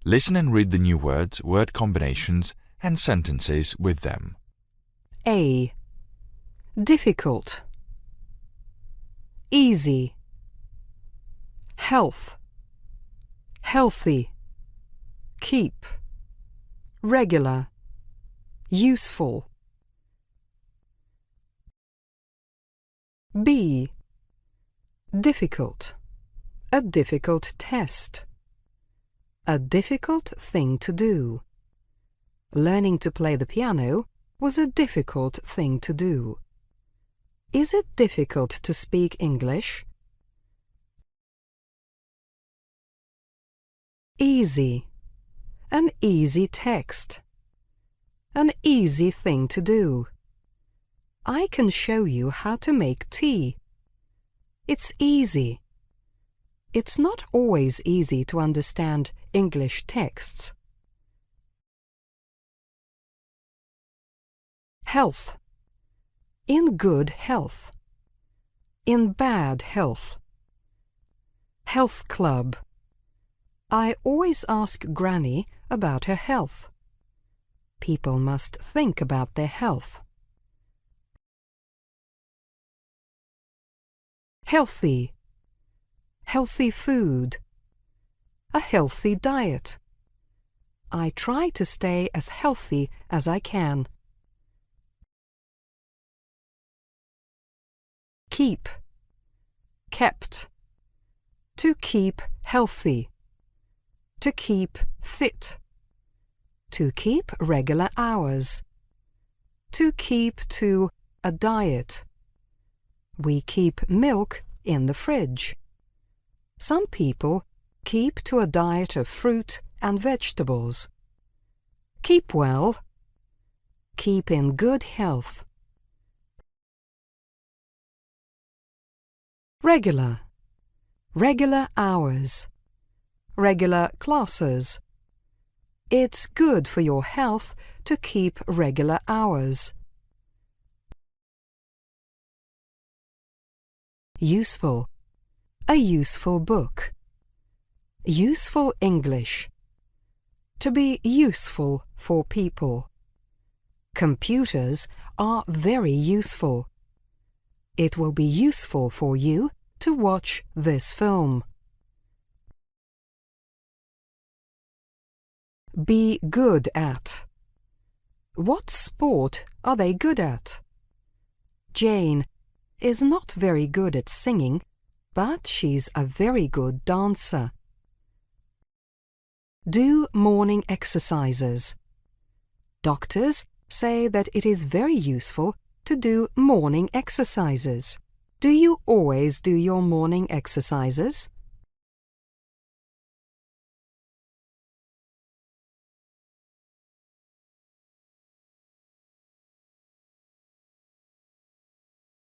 Listen and read the new words, word combinations, and sentences with them. A. Difficult. Easy. Health. Healthy. Keep. Regular. Useful. B. Difficult. A difficult test. A difficult thing to do. Learning to play the piano was a difficult thing to do. Is it difficult to speak English? Easy. An easy text. An easy thing to do. I can show you how to make tea. It's easy. It's not always easy to understand English texts. Health. In good health. In bad health. Health club. I always ask Granny about her health. People must think about their health. Healthy. Healthy food. A healthy diet. I try to stay as healthy as I can. Keep. Kept. To keep healthy. To keep fit. To keep regular hours. To keep to a diet. We keep milk in the fridge. Some people keep to a diet of fruit and vegetables. Keep well. Keep in good health. Regular. Regular hours. Regular classes. It's good for your health to keep regular hours. Useful. A useful book. Useful English. To be useful for people. Computers are very useful. It will be useful for you to watch this film. Be good at. What sport are they good at? Jane is not very good at singing, but she's a very good dancer. Do morning exercises. Doctors say that it is very useful to do morning exercises. Do you always do your morning exercises?